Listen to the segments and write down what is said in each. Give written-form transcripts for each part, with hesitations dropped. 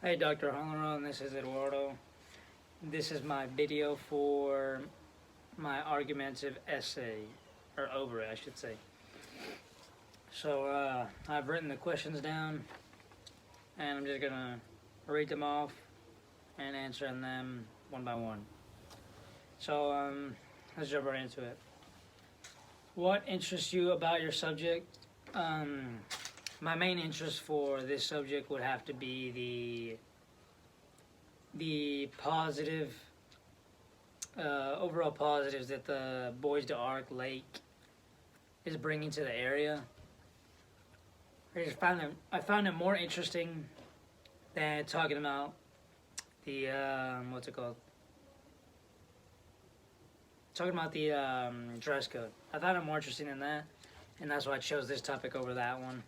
Hey Dr. Holleron, this is Eduardo. This is my video for my argumentative essay, or over it, I should say. So I've written the questions down, and I'm just gonna read them off and answer them one by one. So let's jump right into it. What interests you about your subject? My main interest for this subject would have to be the positive, overall positives that the Bois d'Arc Lake is bringing to the area. I found it more interesting than talking about the what's it called? Talking about the dress code. I found it more interesting than that, and that's why I chose this topic over that one.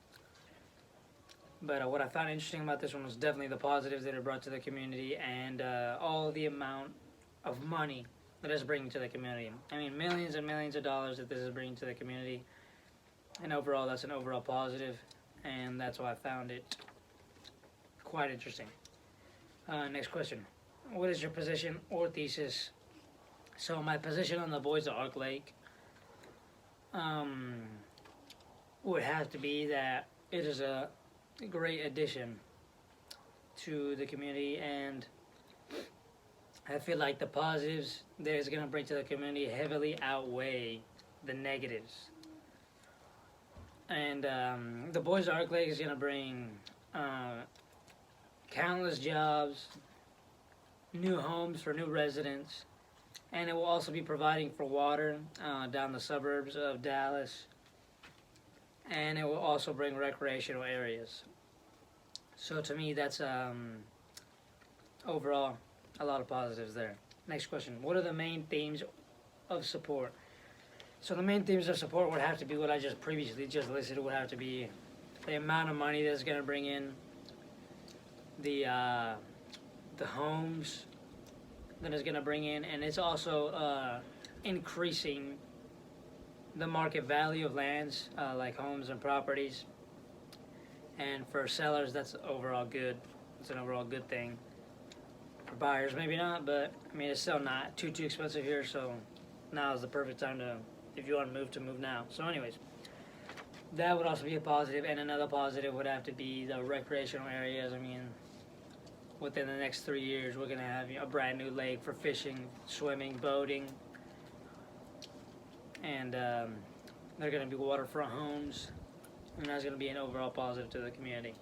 But what I found interesting about this one was definitely the positives that it brought to the community and all the amount of money that it's bringing to the community. I mean, millions and millions of dollars that this is bringing to the community. And overall, that's an overall positive, and that's why I found it quite interesting. Next question. What is your position or thesis? So my position on the Bois d'Arc Lake would have to be that it is a great addition to the community, and I feel like the positives that it's going to bring to the community heavily outweigh the negatives. And the Bois d'Arc Lake is going to bring countless jobs, new homes for new residents, and it will also be providing for water down the suburbs of Dallas, and it will also bring recreational areas. So to me, that's overall a lot of positives there. Next question. What are the main themes of support? So the main themes of support would have to be what I just previously listed. Would have to be the amount of money that's going to bring in, the homes that it's going to bring in, and it's also increasing the market value of lands like homes and properties. And for sellers, that's overall good. It's an overall good thing. For buyers, maybe not, but I mean, it's still not too expensive here, so now is the perfect time to, if you want to move now. So anyways, that would also be a positive, and another positive would have to be the recreational areas. I mean, within the next 3 years, we're going to have a brand new lake for fishing, swimming, boating, and there are going to be waterfront homes, and that's going to be an overall positive to the community.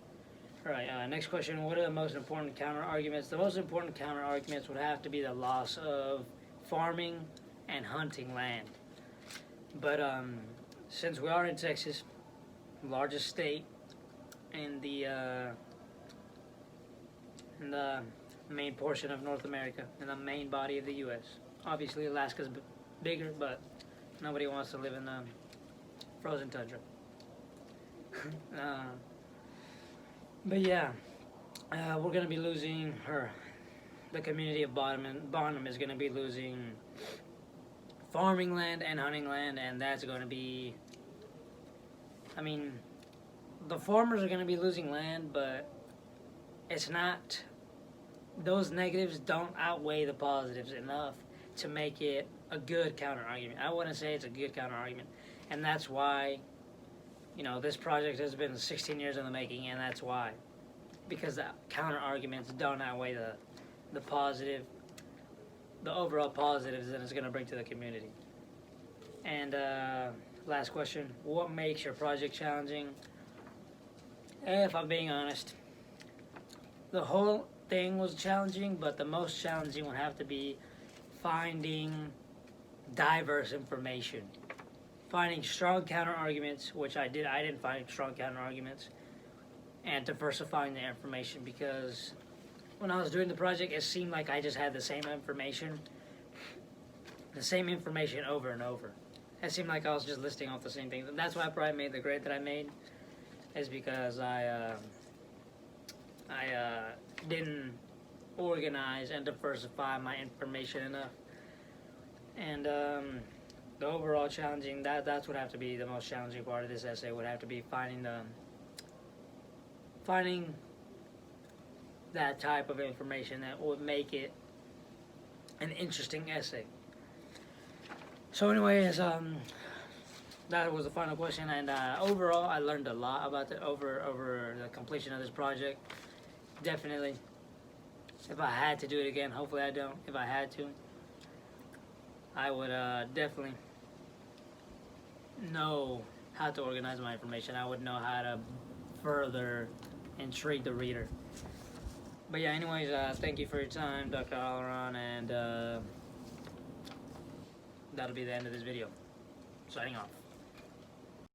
All right, next question. What are the most important counter-arguments? The most important counter-arguments would have to be the loss of farming and hunting land. But since we are in Texas, largest state in the main portion of North America, in the main body of the U.S. Obviously, Alaska's bigger, but nobody wants to live in the frozen tundra. But yeah, we're going to be losing her. The community of Bonham is going to be losing farming land and hunting land, and that's going to be, I mean, the farmers are going to be losing land, but it's not, those negatives don't outweigh the positives enough to make it a good counter argument. I wouldn't say it's a good counter argument, and that's why, you know, this project has been 16 years in the making, and that's why. Because the counter arguments don't outweigh the positive, the overall positives that it's going to bring to the community. And last question, what makes your project challenging? If I'm being honest, the whole thing was challenging, but the most challenging would have to be finding diverse information. Finding strong counter arguments, which I did. I didn't find strong counter arguments, and diversifying the information, because when I was doing the project, it seemed like I just had the same information over and over. It seemed like I was just listing off the same things, and that's why I probably made the grade that I made, is because I didn't organize and diversify my information enough. And the overall challenging, that's would have to be the most challenging part of this essay, would have to be finding that type of information that would make it an interesting essay. So anyways, that was the final question, and overall I learned a lot about it over the completion of this project. Definitely, if I had to do it again, hopefully I don't, if I had to, I would definitely know how to organize my information. I would know how to further intrigue the reader. But yeah, anyways, thank you for your time, Dr. Halloran, and that'll be the end of this video. Signing off.